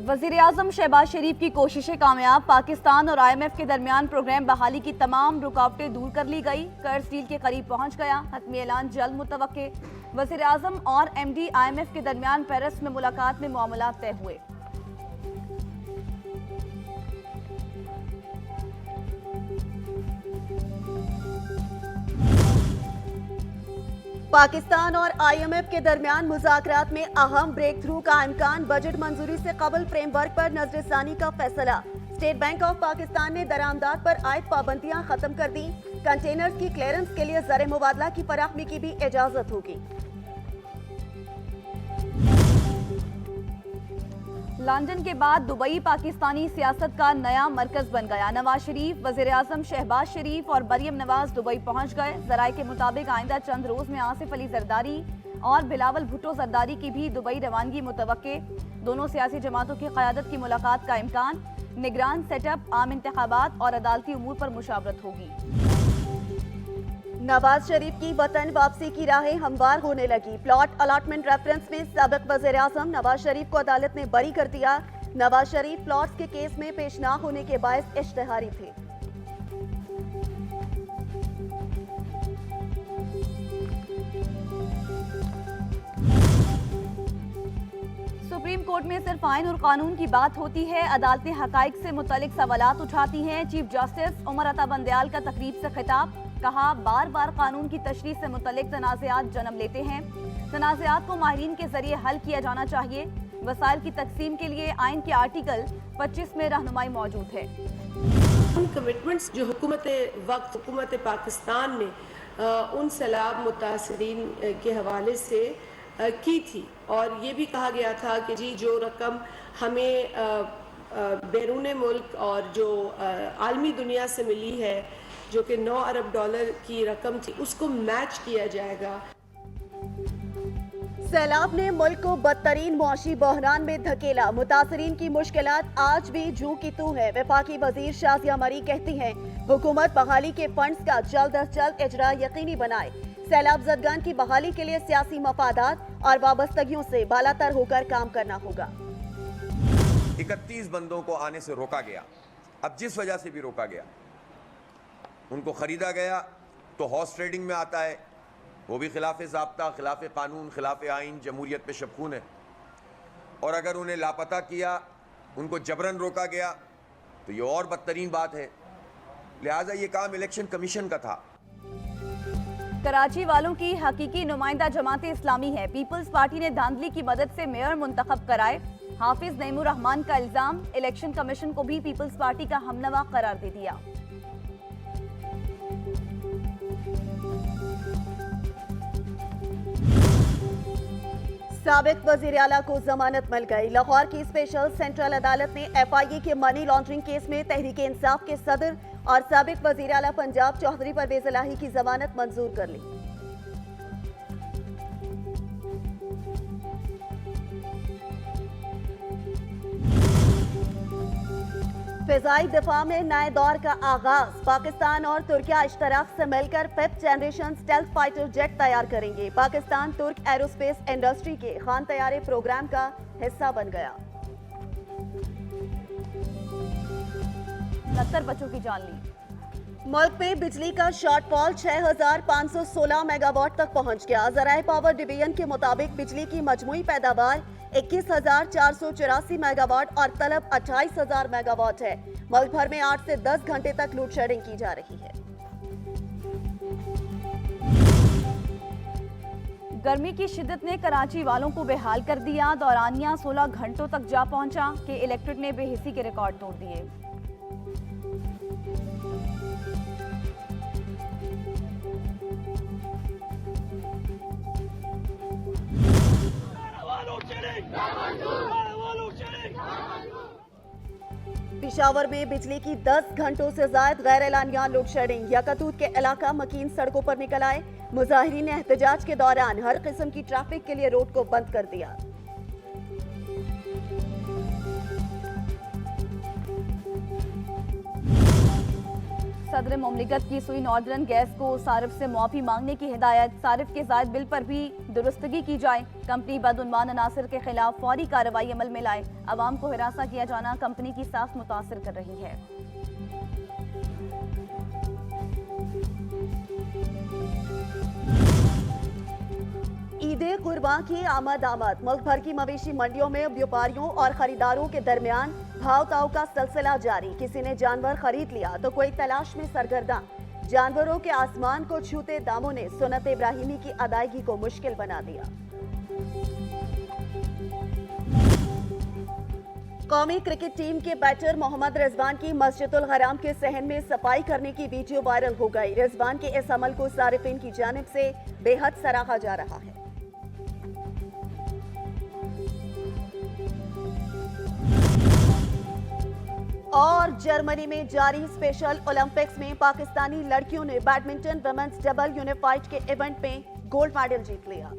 वज़ीर-ए-आज़म शहबाज शरीफ की कोशिशें कामयाब। पाकिस्तान और IMF के दरमियान प्रोग्राम बहाली की तमाम रुकावटें दूर कर ली गई। कर्ज डील के करीब पहुंच गया। हतमी ऐलान जल्द मुतवक्के। वज़ीर-ए-आज़म और MD IMF के दरमियान पेरिस में मुलाकात में मामलात तय हुए। पाकिस्तान और IMF के दरमियान मुज़ाकरात में अहम ब्रेक थ्रू का इम्कान। बजट मंजूरी से कबल फ्रेमवर्क पर नजरसानी का फैसला। स्टेट बैंक ऑफ पाकिस्तान ने दरामदाद पर आयद पाबंदियां खत्म कर दी। कंटेनर्स की क्लियरेंस के लिए ज़र मुबादला की फराहमी की भी इजाजत होगी। लंदन के बाद दुबई पाकिस्तानी सियासत का नया मरकज बन गया। नवाज शरीफ, वज़ीर-ए-आज़म शहबाज शरीफ और मरियम नवाज दुबई पहुंच गए। जराये के मुताबिक आइंदा चंद रोज में आसिफ अली जरदारी और बिलावल भुट्टो जरदारी की भी दुबई रवानगी मुतवक्के। दोनों सियासी जमातों की क़यादत की मुलाकात का इम्कान। निगरान सेटअप, आम इंतखाबात और अदालती उमूर पर मुशावरत होगी। नवाज शरीफ की वतन वापसी की राहें हमवार होने लगी। प्लॉट अलॉटमेंट रेफरेंस में साबिक वज़ीर-ए-आज़म नवाज शरीफ को अदालत ने बरी कर दिया। नवाज शरीफ प्लॉट्स के केस में पेश ना होने के बायस इश्तिहारी थे। सुप्रीम कोर्ट में सिर्फ आइन और कानून की बात होती है। अदालतें हकाइक से मुतल्लिक सवालात उठाती हैं। चीफ जस्टिस उमर अता बंदयाल का तकरीब से खिताब। कहा, बार बार कानून की तशरीह से मुतल्लिक तनाज़ात जन्म लेते हैं। तनाज़ात को माहिरीन के जरिए हल किया जाना चाहिए। वसाइल की तकसीम के लिए आइन के आर्टिकल 25 में रहनुमाई मौजूद है। उन कमिटमेंट्स जो हुकूमत पाकिस्तान ने उन सैलाब मुतासरीन के हवाले से की थी, और ये भी कहा गया था कि जी जो रकम हमें बैरून मुल्क और जो आलमी दुनिया से मिली है, जो कि 9 अरब डॉलर की रकम थी, उसको मैच किया जाएगा। सैलाब ने मुल्क को बदतरीन मुआशी बहरान में धकेला। मुतासरीन की मुश्किलात आज भी जू की तू है। वफाकी वजीर शाजिया मरी कहती हैं, हुकूमत बहाली के फंड्स का जल्द अज जल्द इजरा यकीनी बनाए। सैलाब ज़दगान की बहाली के लिए सियासी मफादात और वाबस्तगियों से बालातर होकर काम करना होगा। 31 बंदों को आने से रोका गया। अब जिस वजह से भी रोका गया, उनको खरीदा गया तो हॉर्स ट्रेडिंग में आता है, वो भी खिलाफ ज़ाब्ता, खिलाफ कानून, खिलाफ आइन, जमहूरियत पे शबखून है। और अगर उन्हें लापता किया, उनको जबरन रोका गया, तो ये और बदतरीन बात है। लिहाजा ये काम इलेक्शन कमीशन का था। कराची वालों की हकीकी नुमाइंदा जमात इस्लामी है। पीपल्स पार्टी ने धांधली की मदद से मेयर मुंतखब कराए। हाफिज नईमुर रहमान का इल्जाम, इलेक्शन कमीशन को भी पीपल्स पार्टी का हमनवा करार दे दिया। साबिक वजीर आला को जमानत मिल गई। लाहौर की स्पेशल सेंट्रल अदालत ने FIA के मनी लॉन्ड्रिंग केस में तहरीक इंसाफ के सदर और साबिक वजीर आला पंजाब चौधरी परवेज इलाही की जमानत मंजूर कर ली। फिजाई दिफा में नए दौर का आगाज। पाकिस्तान और तुर्किया इश्तराक से मिलकर 5th generation stealth fighter jet तैयार करेंगे। पाकिस्तान तुर्क एरोस्पेस इंडस्ट्री के खान तैयारे प्रोग्राम का हिस्सा बन गया। 69 बच्चों की जान ली। मुल्क में बिजली का शॉर्टफॉल 6516 मेगावाट तक पहुंच गया। ज़राए पावर डिवीजन के मुताबिक बिजली की मजमुई पैदावार 21,484 मेगावाट और तलब 28,000 मेगावाट है। मुल्क भर में 8 से 10 घंटे तक लोड शेडिंग की जा रही है। गर्मी की शिद्दत ने कराची वालों को बेहाल कर दिया। दौरानिया 16 घंटों तक जा पहुंचा कि इलेक्ट्रिक ने बेहिसी के रिकॉर्ड तोड़ दिए। पिशावर में बिजली की 10 घंटों से ज्यादा गैर एलानिया लोड शेडिंग। यकतूत के इलाका मकीन सड़कों पर निकल आए। मुजाहिरीन ने एहतजाज के दौरान हर किस्म की ट्रैफिक के लिए रोड को बंद कर दिया। सदर मुमलिकत की सुई नॉर्दर्न गैस को सारिफ से मुआफी मांगने की हिदायत। सारिफ के जायद बिल पर भी दुरुस्तगी की जाए। कंपनी बदउनवान अनासर के खिलाफ फौरी कार्रवाई अमल में लाए। अवाम को हिरासा किया जाना कंपनी की साख मुतासर कर रही है। ईद कुर्बान की आमद। मुल्क भर की मवेशी मंडियों में व्यापारियों और खरीदारों के दरमियान भाव ताव का सिलसिला जारी। किसी ने जानवर खरीद लिया तो कोई तलाश में सरगर्दा। जानवरों के आसमान को छूते दामों ने सुन्नत इब्राहिमी की अदायगी को मुश्किल बना दिया। कौमी क्रिकेट टीम के बैटर मोहम्मद रिजवान की मस्जिदुल हराम के सहन में सफाई करने की वीडियो वायरल हो गई। रिजवान के इस अमल को सारिफिन की जानिब से बेहद सराहा जा रहा है। और जर्मनी में जारी स्पेशल ओलंपिक्स में पाकिस्तानी लड़कियों ने बैडमिंटन वुमेन्स डबल यूनिफाइड के इवेंट में गोल्ड मेडल जीत लिया।